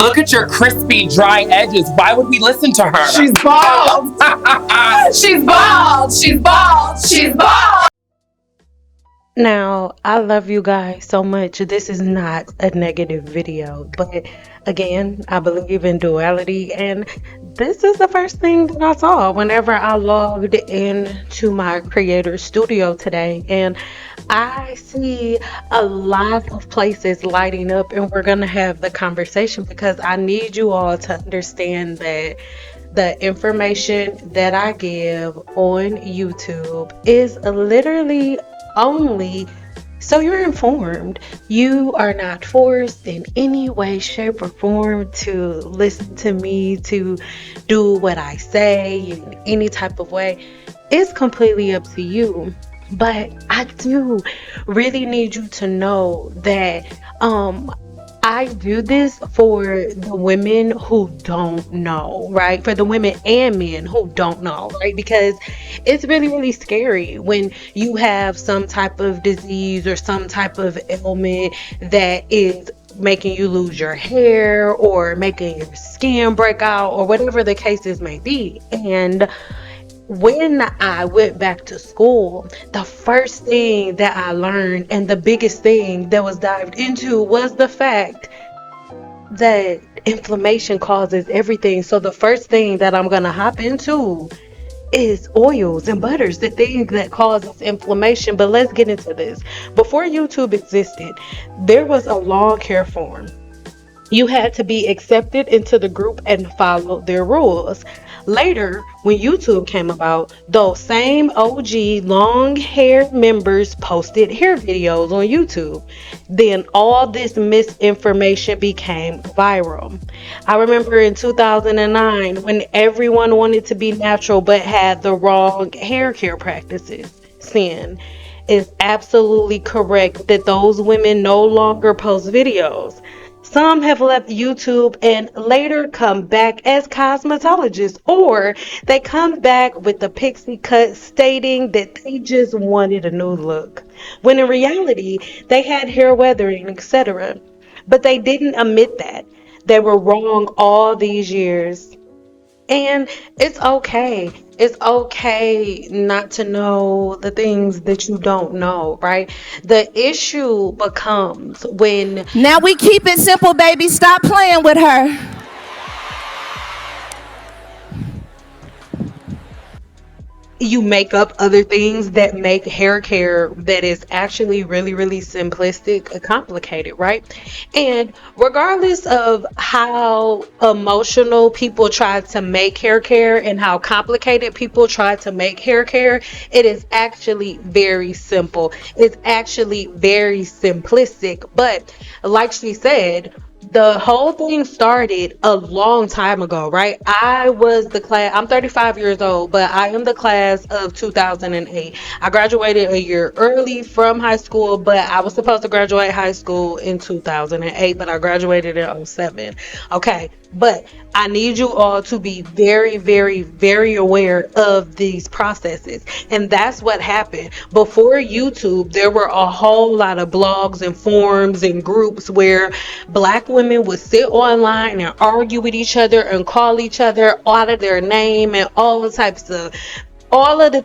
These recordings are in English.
Look at your crispy, dry edges. Why would we listen to her? She's bald. She's bald. She's bald. She's bald. Now, I love you guys so much. This is not a negative video, but again, I believe in duality, and this is the first thing that I saw whenever I logged into my creator studio today. And I see a lot of places lighting up, and we're going to have the conversation because I need you all to understand that the information that I give on YouTube is literally only so you're informed. You are not forced in any way, shape, or form to listen to me, to do what I say in any type of way. It's completely up to you. But I do really need you to know that I do this for the women who don't know, right? For the women and men who don't know, right? Because it's really, really scary when you have some type of disease or some type of ailment that is making you lose your hair or making your skin break out or whatever the cases may be. And when I went back to school, the first thing that I learned and the biggest thing that was dived into was the fact that inflammation causes everything. So the first thing that I'm going to hop into is oils and butters, the thing that causes inflammation. But let's get into this. Before YouTube existed, there was a long hair form. You had to be accepted into the group and follow their rules. Later, when YouTube came about, those same OG long hair members posted hair videos on YouTube. Then all this misinformation became viral. I remember in 2009 when everyone wanted to be natural but had the wrong hair care practices. Sin is absolutely correct that those women no longer post videos. Some have left YouTube and later come back as cosmetologists, or they come back with the pixie cut stating that they just wanted a new look, when in reality they had hair weathering, etc. But they didn't admit that. They were wrong all these years. And it's okay. It's okay not to know the things that you don't know, right? The issue becomes when Now we keep it simple, baby. Stop playing with her. you make up other things that make hair care that is actually really, really simplistic complicated, right? And regardless of how emotional people try to make hair care and how complicated people try to make hair care, it is actually very simple. It's actually very simplistic. But like she said, the whole thing started a long time ago, right? I'm 35 years old, but I am the class of 2008. I graduated a year early from high school, but I was supposed to graduate high school in 2008, but I graduated in '07. Okay, but I need you all to be very, very, very aware of these processes. And that's what happened. Before YouTube, there were a whole lot of blogs and forums and groups where Black women would sit online and argue with each other and call each other out of their name and all the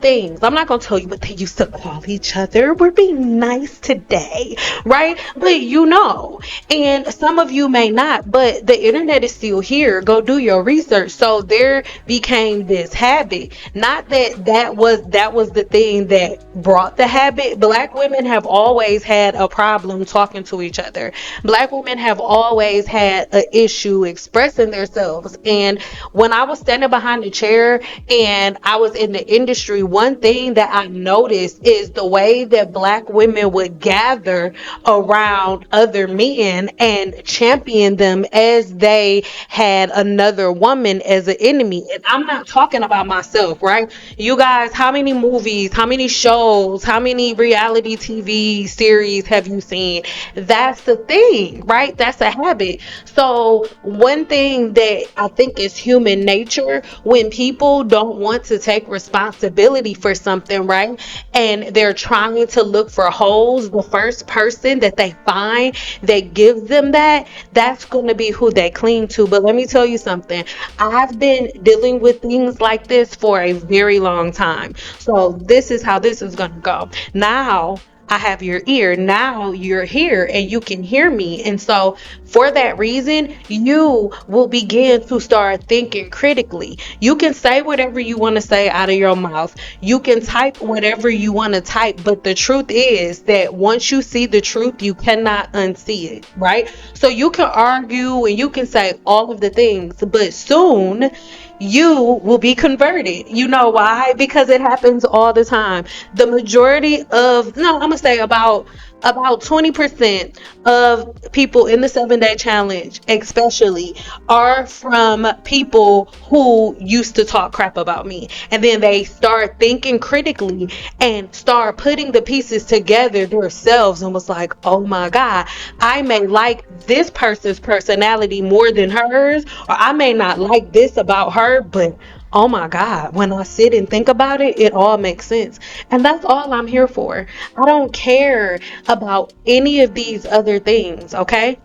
things. I'm not going to tell you what they used to call each other. We're being nice today, right? But you know, and some of you may not, but the internet is still here. Go do your research. So there became this habit. Not that was the thing that brought the habit. Black women have always had a problem talking to each other. Black women have always had an issue expressing themselves. And when I was standing behind the chair and I was in the industry, one thing that I noticed is the way that Black women would gather around other men and champion them as they had another woman as an enemy. And I'm not talking about myself, right? You guys, how many movies, how many shows, how many reality TV series have you seen? That's the thing, right? That's a habit. So one thing that I think is human nature, when people don't want to take responsibility responsibility for something, right? And they're trying to look for holes. The first person that they find that gives them that, that's going to be who they cling to. But let me tell you something. I've been dealing with things like this for a very long time. So this is how this is going to go. Now, I have your ear. Now you're here and you can hear me. And so, for that reason, you will begin to start thinking critically. You can say whatever you want to say out of your mouth. You can type whatever you want to type. But the truth is that once you see the truth, you cannot unsee it, right? So, you can argue and you can say all of the things, but soon you will be converted. You know why? Because it happens all the time. The majority of, no, I'm gonna say about 20% of people in the 7-day challenge especially are from people who used to talk crap about me, and then they start thinking critically and start putting the pieces together themselves and was like, oh my god, I may like this person's personality more than hers, or I may not like this about her, but oh my God, when I sit and think about it, it all makes sense. And that's all I'm here for. I don't care about any of these other things, okay?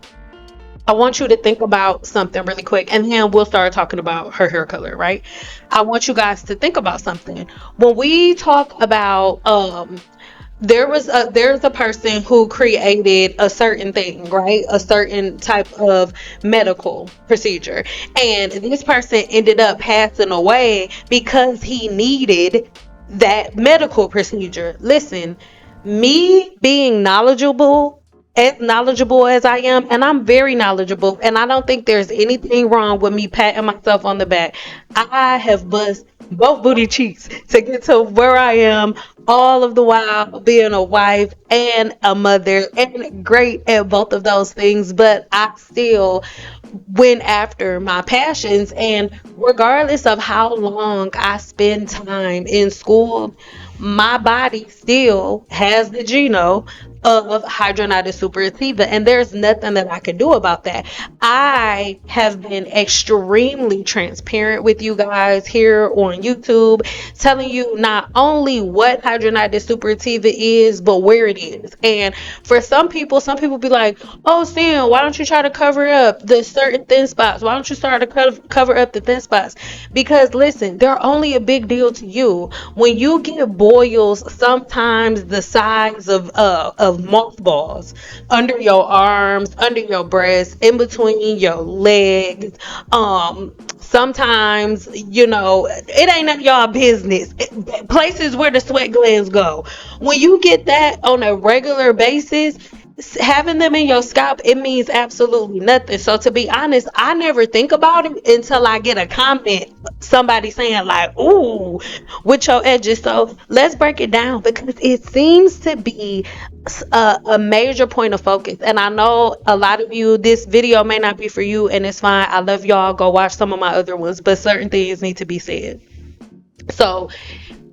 I want you to think about something really quick, and then we'll start talking about her hair color, right? I want you guys to think about something. When we talk about there's a person who created a certain thing, right? A certain type of medical procedure. And this person ended up passing away because he needed that medical procedure. Listen, me being as knowledgeable as I am, and I'm very knowledgeable, and I don't think there's anything wrong with me patting myself on the back. I have bust both booty cheeks to get to where I am, all of the while being a wife and a mother, and great at both of those things, but I still went after my passions. And regardless of how long I spend time in school, my body still has the geno of hydronitis suppurativa, and there's nothing that I can do about that. I have been extremely transparent with you guys here on YouTube, telling you not only what hydronitis suppurativa is, but where it is. And for some people be like, oh Sam, why don't you try to cover up the certain thin spots? Why don't you start to cover up the thin spots? Because listen, they're only a big deal to you when you get boils sometimes the size of mothballs under your arms, under your breasts, in between your legs. Sometimes, it ain't none of y'all business. Places where the sweat glands go. When you get that on a regular basis, having them in your scalp, it means absolutely nothing. So to be honest, I never think about it until I get a comment, somebody saying like, ooh, with your edges. So let's break it down, because it seems to be a major point of focus. And I know a lot of you, this video may not be for you, and it's fine. I love y'all. Go watch some of my other ones, but certain things need to be said. So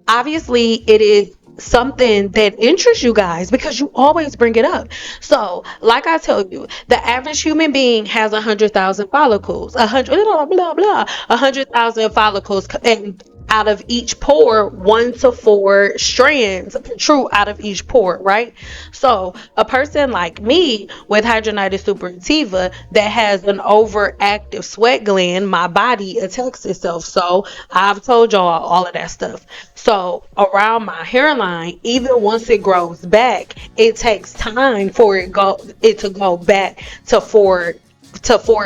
obviously it is something that interests you guys because you always bring it up. So like I told you, the average human being has 100,000 follicles, 100,000 follicles, and out of each pore, 1 to 4 strands protrude out of each pore, right? So a person like me with hydronitis suppurativa that has an overactive sweat gland, my body attacks itself. So I've told y'all all of that stuff. So around my hairline, even once it grows back, it takes time for it to go back to 4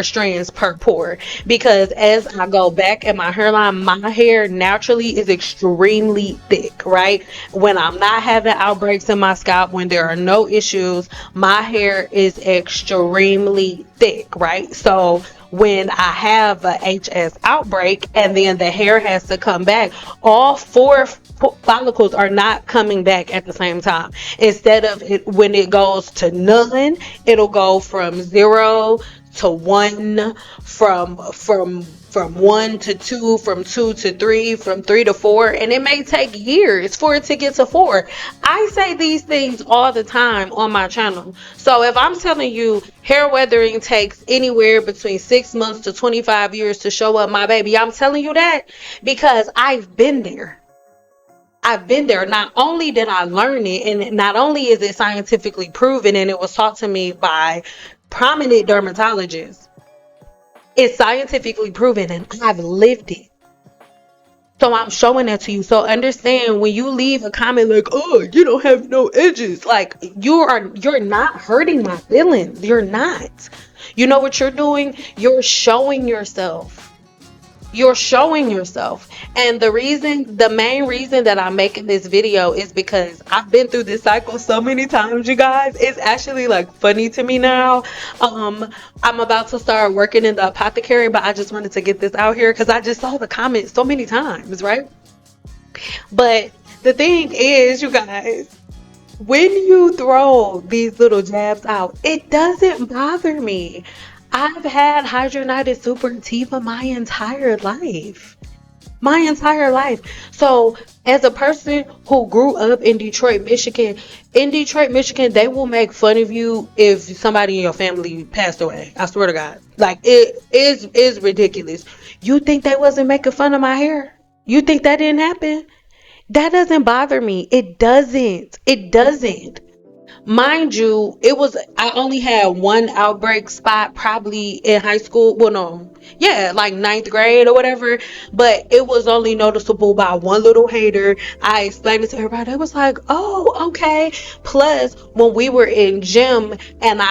strands per pore, because as I go back at my hairline, my hair naturally is extremely thick, right? When I'm not having outbreaks in my scalp, when there are no issues, my hair is extremely thick, right? So when I have a HS outbreak and then the hair has to come back, all 4 follicles are not coming back at the same time. Instead of it, when it goes to none, it'll go from 0 to 1, from 1 to 2, from 2 to 3, from 3 to 4, and it may take years for it to get to 4. I say these things all the time on my channel. So if I'm telling you hair weathering takes anywhere between 6 months to 25 years to show up, my baby, I'm telling you that because I've been there. I've been there. Not only did I learn it, and not only is it scientifically proven, and it was taught to me by prominent dermatologists, it's scientifically proven, and I've lived it. So I'm showing that to you. So understand, when you leave a comment like, "Oh, you don't have no edges," like you're not hurting my feelings. You're not. You know what you're doing? You're showing yourself. You're showing yourself. And the main reason that I'm making this video is because I've been through this cycle so many times, you guys. It's actually like funny to me now. I'm about to start working in the apothecary, but I just wanted to get this out here because I just saw the comments so many times, right? But the thing is, you guys, when you throw these little jabs out, it doesn't bother me. I've had hydrogenated suppurativa my entire life. My entire life. So, as a person who grew up in Detroit, Michigan, they will make fun of you if somebody in your family passed away. I swear to God. Like, it is ridiculous. You think they wasn't making fun of my hair? You think that didn't happen? That doesn't bother me. It doesn't. It doesn't. Mind you, I only had one outbreak spot probably in high school. Well, no, yeah, like ninth grade or whatever. But it was only noticeable by one little hater. I explained it to everybody. It was like, oh, okay. Plus, when we were in gym and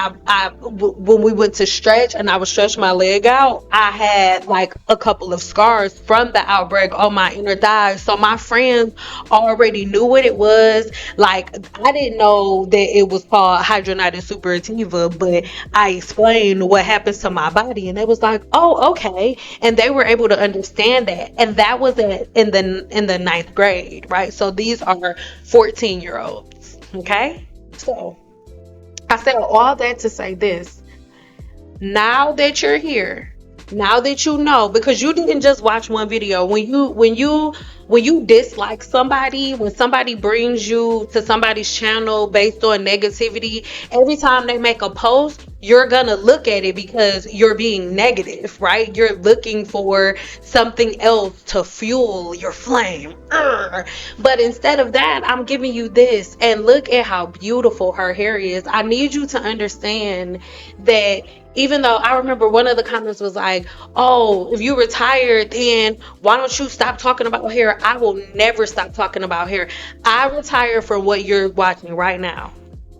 when we went to stretch and I would stretch my leg out, I had like a couple of scars from the outbreak on my inner thigh. So my friends already knew what it was. Like, I didn't know that it was called hydrogenated suppurativa, but I explained what happens to my body, and they was like, "Oh, okay," and they were able to understand that, and that was in the ninth grade, right? So these are 14-year-olds, okay? So I said all that to say this: now that you're here, now that you know, because you didn't just watch one video. When you dislike somebody, when somebody brings you to somebody's channel based on negativity, every time they make a post, you're gonna look at it because you're being negative, right? You're looking for something else to fuel your flame. But instead of that, I'm giving you this, and look at how beautiful her hair is. I need you to understand that. Even though I remember one of the comments was like, "Oh, if you retired, then why don't you stop talking about hair?" I will never stop talking about hair. I retire from what you're watching right now.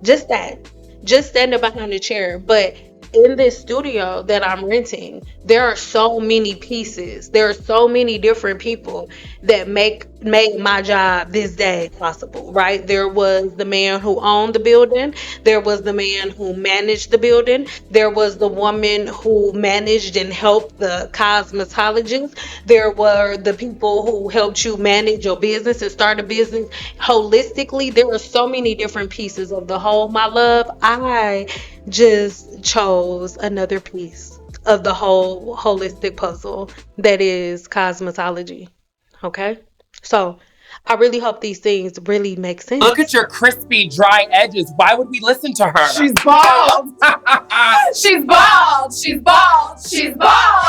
Just that. Just standing behind the chair. But in this studio that I'm renting, there are so many pieces. There are so many different people that made my job this day possible, right? There was the man who owned the building. There was the man who managed the building. There was the woman who managed and helped the cosmetologist. There were the people who helped you manage your business and start a business holistically. There were so many different pieces of the whole, my love. I just chose another piece of the whole holistic puzzle that is cosmetology. Okay? So I really hope these things really make sense. Look at your crispy, dry edges. Why would we listen to her? She's bald. She's bald. She's bald. She's bald.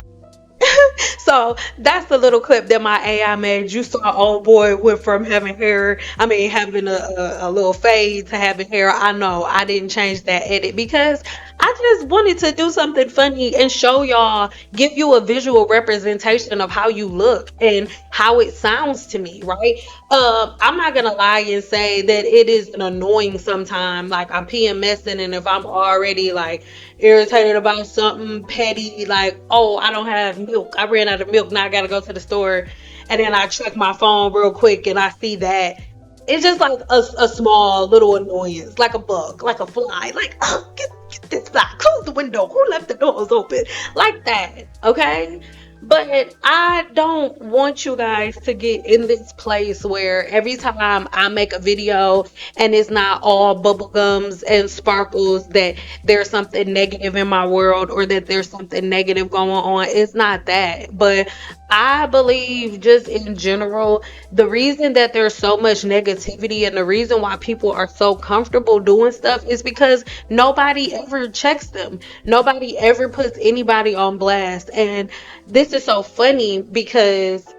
So that's the little clip that my AI made. You saw old boy went from having having a little fade to having hair. I know I didn't change that edit because I just wanted to do something funny and show y'all, give you a visual representation of how you look and how it sounds to me, right? I'm not gonna lie and say that it is an annoying sometimes. Like, I'm PMSing, and if I'm already like irritated about something petty, like, oh, I don't have milk, I ran out of milk, now I gotta go to the store, and then I check my phone real quick and I see that, it's just like a small little annoyance, like a bug, like a fly, like, oh, get this fly, close the window, who left the doors open, like that, okay? But I don't want you guys to get in this place where every time I make a video and it's not all bubblegums and sparkles, that there's something negative in my world or that there's something negative going on. It's not that. But I believe, just in general, the reason that there's so much negativity and the reason why people are so comfortable doing stuff is because nobody ever checks them. Nobody ever puts anybody on blast. And this is so funny because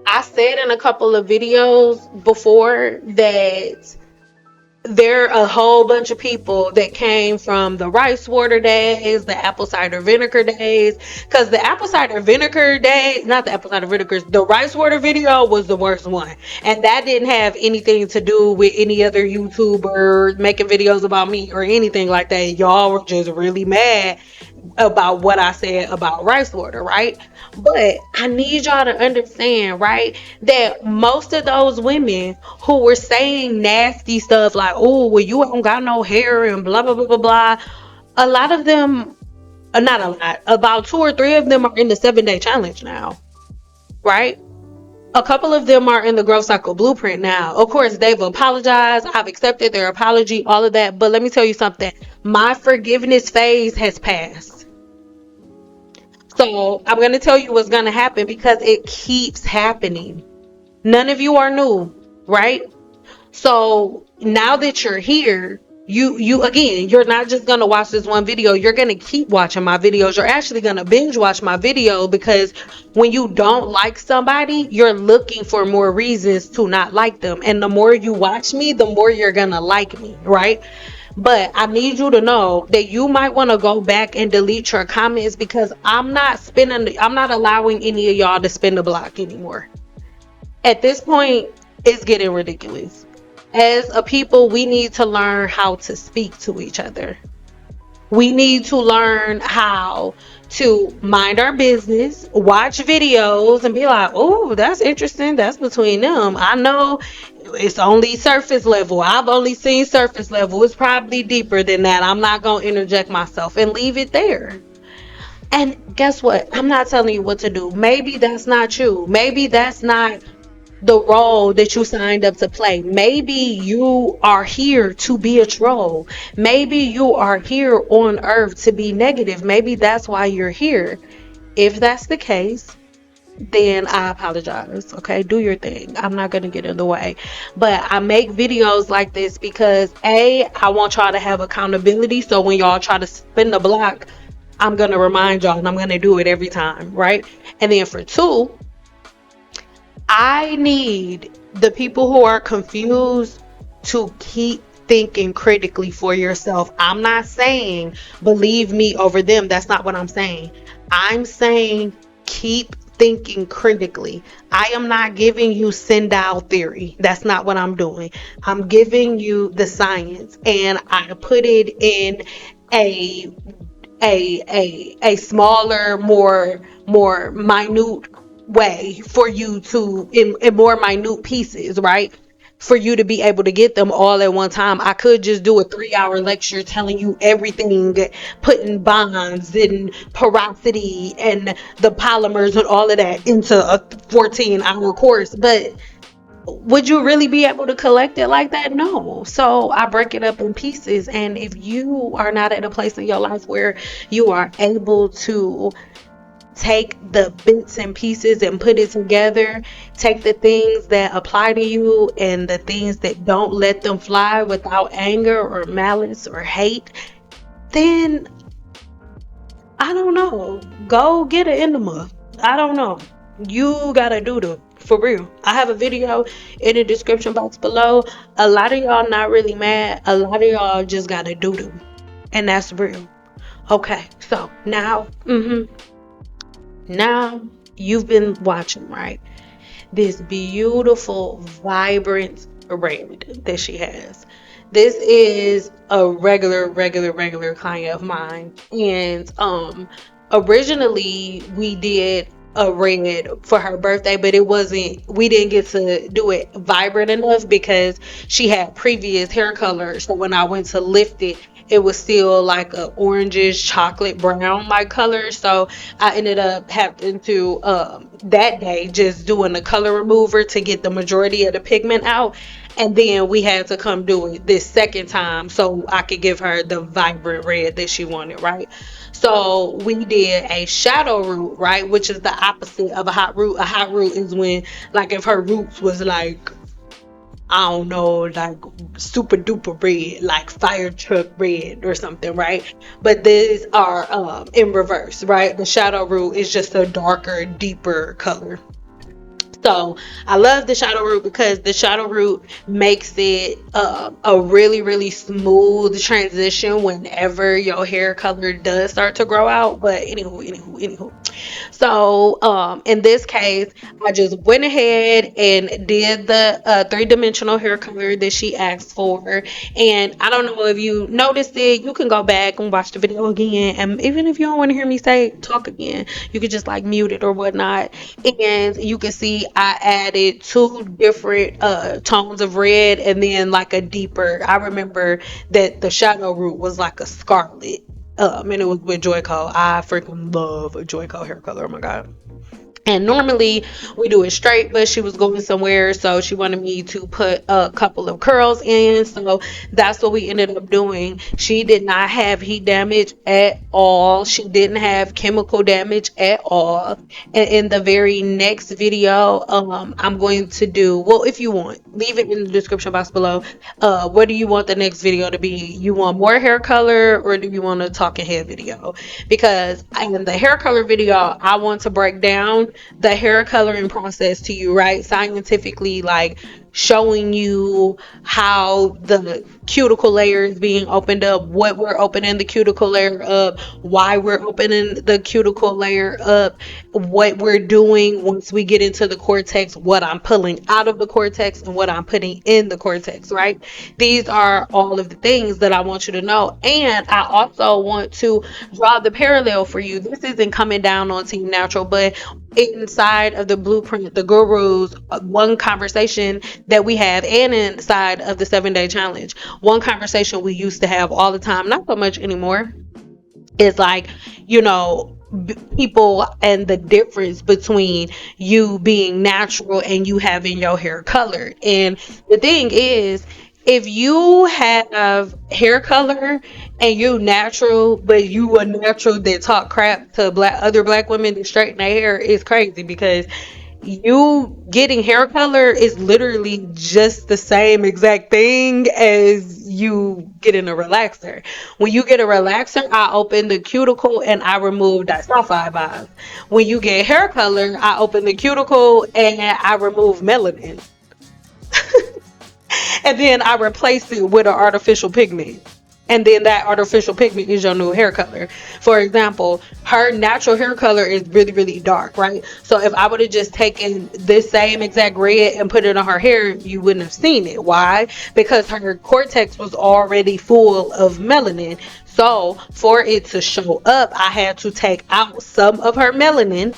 I said in a couple of videos before that there are a whole bunch of people that came from the rice water days, the apple cider vinegar days, because the apple cider vinegar days, not the apple cider vinegars, the rice water video was the worst one. And that didn't have anything to do with any other YouTuber making videos about me or anything like that. Y'all were just really mad about what I said about rice water, right? But I need y'all to understand, right, that most of those women who were saying nasty stuff like, oh, well, you don't got no hair and blah, blah, blah, blah, blah, a lot of them, not a lot, about 2 or 3 of them are in the 7-day challenge now, right? A couple of them are in the growth cycle blueprint now. Of course, they've apologized. I've accepted their apology, all of that. But let me tell you something. My forgiveness phase has passed. So I'm going to tell you what's going to happen because it keeps happening. None of you are new, right? So now that you're here, you again, you're not just going to watch this one video. You're going to keep watching my videos. You're actually going to binge watch my video because when you don't like somebody, you're looking for more reasons to not like them. And the more you watch me, the more you're going to like me, right? But I need you to know that you might want to go back and delete your comments because I'm not allowing any of y'all to spin the block anymore. At this point, it's getting ridiculous. As a people, we need to learn how to speak to each other. We need to learn how to mind our business, watch videos, and be like, oh, that's interesting. That's between them. I know it's only surface level. I've only seen surface level. It's probably deeper than that. I'm not going to interject myself and leave it there. And guess what? I'm not telling you what to do. Maybe that's not you. Maybe that's not the role that you signed up to play. Maybe you are here to be a troll. Maybe you are here on earth to be negative. Maybe that's why you're here. If that's the case, then I apologize. Okay, do your thing. I'm not gonna get in the way. But I make videos like this because I want y'all to have accountability. So when y'all try to spin the block, I'm gonna remind y'all and I'm gonna do it every time, right? And then for 2, I need the people who are confused to keep thinking critically for yourself. I'm not saying believe me over them. That's not what I'm saying. I'm saying keep thinking critically. I am not giving you sundial theory. That's not what I'm doing. I'm giving you the science, and I put it in a smaller, more minute way for you to in more minute pieces, right? For you to be able to get them all at one time. I could just do a 3-hour lecture telling you everything, putting bonds and porosity and the polymers and all of that into a 14-hour course. But would you really be able to collect it like that? No. So I break it up in pieces. And if you are not at a place in your life where you are able to take the bits and pieces and put it together, take the things that apply to you and the things that don't, let them fly without anger or malice or hate, then I don't know, go get an enema. I don't know, you gotta do them for real. I have a video in the description box below. A lot of y'all not really mad, a lot of y'all just gotta do them, and that's real. Okay, so now now you've been watching, right? This beautiful, vibrant red that she has. This is a regular client of mine. And originally we did a red for her birthday, but we didn't get to do it vibrant enough because she had previous hair color. So when I went to lift it, it was still like a orangish chocolate brown like color. So I ended up having to that day just doing a color remover to get the majority of the pigment out, and then we had to come do it this second time so I could give her the vibrant red that she wanted, right? So we did a shadow root, right, which is the opposite of a hot root. A hot root is when, like, if her roots was like, I don't know, like super duper red, like fire truck red or something, right? But these are in reverse, right? The shadow root is just a darker, deeper color. So I love the shadow root because the shadow root makes it a really, really smooth transition whenever your hair color does start to grow out. But anywho. So in this case, I just went ahead and did the three-dimensional hair color that she asked for. And I don't know if you noticed it, you can go back and watch the video again. And even if you don't want to hear me say talk again, you could just like mute it or whatnot. And you can see I added two different tones of red and then like a deeper. I remember that the shadow root was like a scarlet. And it was with Joico. I freaking love a Joico hair color. Oh my god. And normally we do it straight, but she was going somewhere, so she wanted me to put a couple of curls in. So that's what we ended up doing. She did not have heat damage at all. She didn't have chemical damage at all. And in the very next video, I'm going to do, well, if you want, leave it in the description box below. What do you want the next video to be? You want more hair color, or do you want a talking head video? Because in the hair color video, I want to break down the hair coloring process to you, right? Scientifically, like showing you how the cuticle layer is being opened up, what we're opening the cuticle layer up, why we're opening the cuticle layer up, what we're doing once we get into the cortex, what I'm pulling out of the cortex and what I'm putting in the cortex, right? These are all of the things that I want you to know. And I also want to draw the parallel for you. This isn't coming down on Team Natural, but inside of the blueprint, the gurus, one conversation that we have, and inside of the 7-day challenge, one conversation we used to have all the time, not so much anymore, is like, people and the difference between you being natural and you having your hair colored. And the thing is, if you have hair color and you natural, but you a natural that talk crap to other black women that straighten their hair, is crazy, because you getting hair color is literally just the same exact thing as you getting a relaxer. When you get a relaxer, I open the cuticle and I remove disulfide bonds. When you get hair color, I open the cuticle and I remove melanin. And then I replace it with an artificial pigment. And then that artificial pigment is your new hair color. For example, her natural hair color is really, really dark, right? So if I would have just taken this same exact red and put it on her hair, you wouldn't have seen it. Why? Because her cortex was already full of melanin. So for it to show up, I had to take out some of her melanin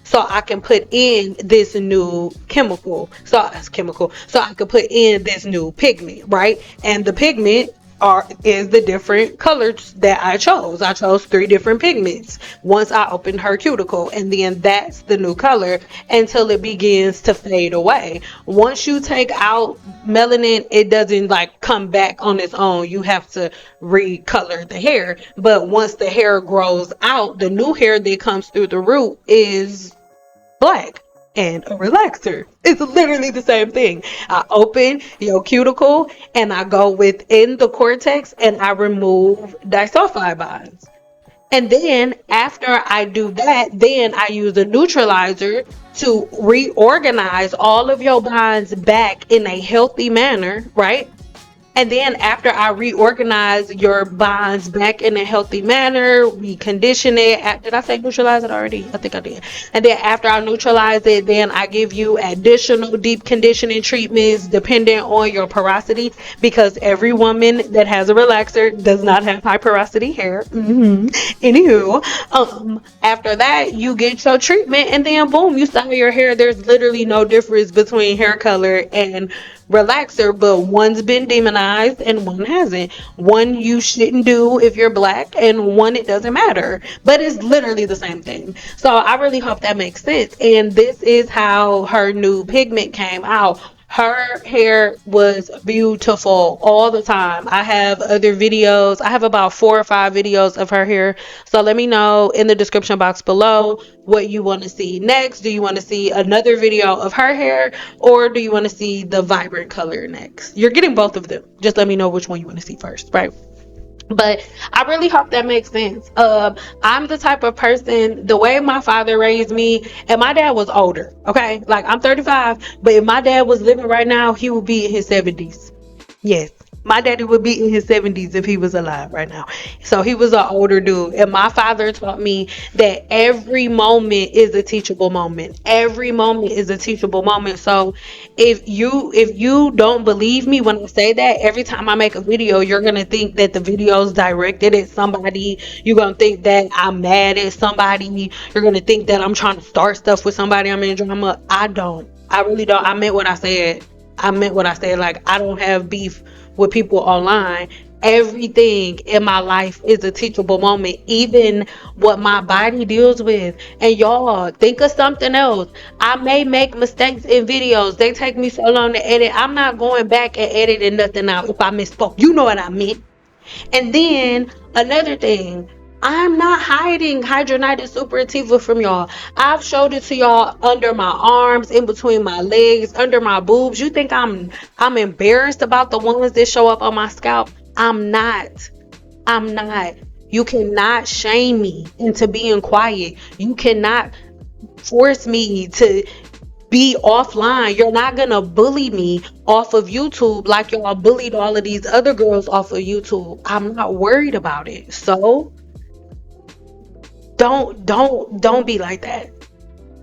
so I can put in this new chemical. So I could put in this new pigment, right? And the pigment is the different colors that I chose. I chose 3 different pigments once I opened her cuticle, and then that's the new color until it begins to fade away. Once you take out melanin, it doesn't like come back on its own. You have to recolor the hair. But once the hair grows out, the new hair that comes through the root is black. And a relaxer. It's literally the same thing. I open your cuticle and I go within the cortex and I remove disulfide bonds. And then after I do that, then I use a neutralizer to reorganize all of your bonds back in a healthy manner, right? And then after I reorganize your bonds back in a healthy manner, we condition it. Did I say neutralize it already? I think I did. And then after I neutralize it, then I give you additional deep conditioning treatments depending on your porosity, because every woman that has a relaxer does not have high porosity hair. Anywho, after that, you get your treatment and then boom, you style your hair. There's literally no difference between hair color and relaxer, but one's been demonized and one hasn't. One you shouldn't do if you're black, and one it doesn't matter, but it's literally the same thing. So I really hope that makes sense. And this is how her new pigment came out. Her hair was beautiful all the time. I have other videos. I have about 4 or 5 videos of her hair. So let me know in the description box below what you want to see next. Do you want to see another video of her hair, or do you want to see the vibrant color next? You're getting both of them. Just let me know which one you want to see first, right? But I really hope that makes sense. I'm the type of person, the way my father raised me, and my dad was older. Okay, like I'm 35, but if my dad was living right now, he would be in his 70s. Yes. My daddy would be in his 70s if he was alive right now. So he was an older dude. And my father taught me that every moment is a teachable moment. Every moment is a teachable moment. So if you don't believe me when I say that, every time I make a video, you're gonna think that the video is directed at somebody. You're gonna think that I'm mad at somebody. You're gonna think that I'm trying to start stuff with somebody. I'm in drama. I don't. I really don't. I meant what I said. I meant what I said. Like, I don't have beef with people online. Everything in my life is a teachable moment, even what my body deals with. And y'all, think of something else. I may make mistakes in videos. They take me so long to edit. I'm not going back and editing nothing out if I misspoke. You know what I meant. And then another thing, I'm not hiding hydrogenated superativa from y'all. I've showed it to y'all under my arms, in between my legs, under my boobs. You think I'm embarrassed about the ones that show up on my scalp? I'm not. I'm not. You cannot shame me into being quiet. You cannot force me to be offline. You're not gonna bully me off of YouTube like y'all bullied all of these other girls off of YouTube. I'm not worried about it. So don't be like that.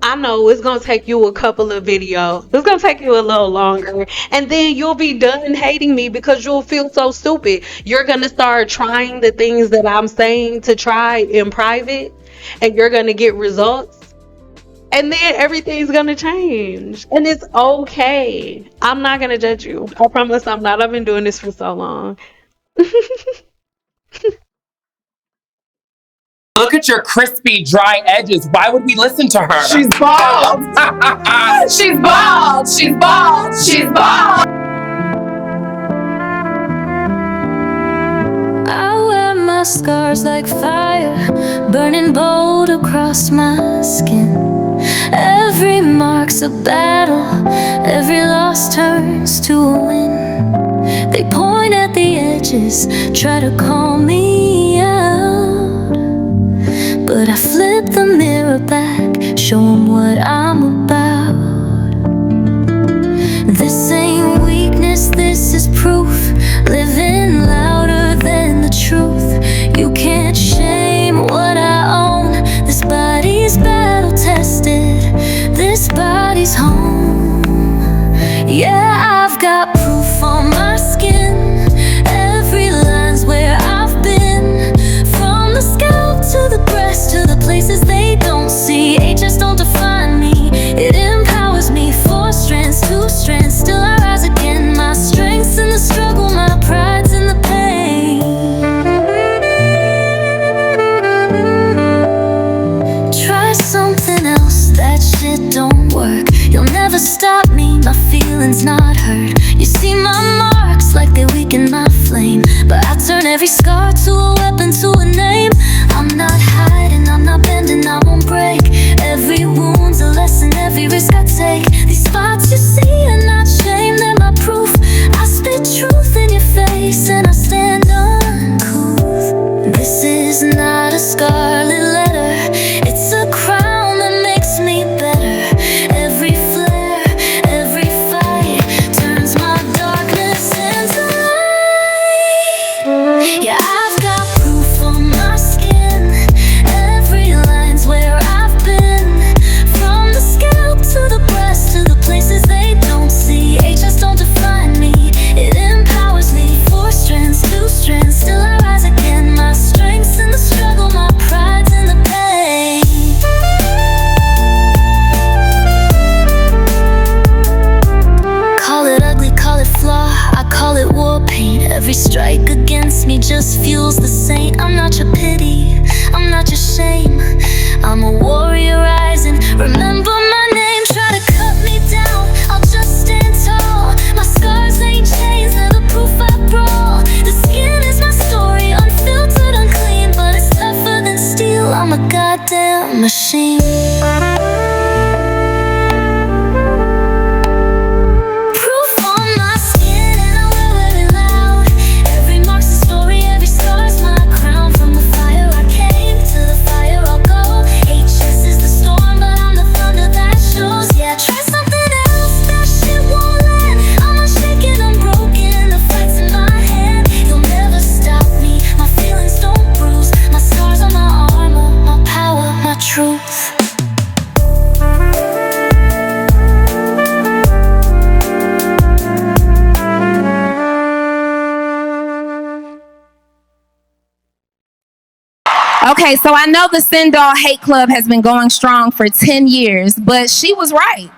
I know it's gonna take you a couple of videos. It's gonna take you a little longer, and then you'll be done hating me because you'll feel so stupid. You're gonna start trying the things that I'm saying to try in private, and you're gonna get results, and then everything's gonna change, and it's okay. I'm not gonna judge you. I promise I'm not. I've been doing this for so long. Look at your crispy, dry edges. Why would we listen to her? She's bald. She's bald. She's bald. She's bald. I wear my scars like fire, burning bold across my skin. Every mark's a battle, every loss turns to a win. They point at the edges, try to call me out, but I flip the mirror back, show 'em what I'm about. This ain't weakness, this is proof. Living louder than the truth. You can't shame what I own. This body's battle tested. This body's home. Yeah, I've got proof on my skin. Every line's where I've been. From the scalp to the breast to the places they don't see. Ages don't define me. It empowers me. 4 strands, 2 strands. Still I rise again. My strength's in the struggle. My pride's in the pain. Try something else. That shit don't work. You'll never stop me. My feelings not hurt. You see my marks like they weaken my flame, but I turn every scar to a weapon, to a name. I'm not hiding, I'm not bending, I won't break. Every wound's a lesson, every risk I take. These spots you see are not shame, they're my proof. I spit truth in your face and I stand uncouth. This is not a scarlet letter, it's a crown that makes me better. Every flare, every fight turns my darkness into light. Yeah, I've got proof on my skin. Every line's where I've been. From the scalp to the breast to the places they don't see. Ages don't define me. It empowers me. 4 strands, 2 strands. Still I rise again. My strength's in the struggle. My pride's in the pain. Call it ugly, call it flaw, I call it war paint. Every strike against me just fuels the saint. I'm not your pity, I'm not your shame. I'm a warrior rising, remember my name. Try to cut me down, I'll just stand tall. My scars ain't chains, they're the proof I brawl. The skin is my story, unfiltered, unclean, but it's tougher than steel. I'm a goddamn machine. Proof on my skin and I wear it loud. Every mark's a story, every scar's my Okay, so I know the Send Doll Hate Club has been going strong for 10 years, but she was right.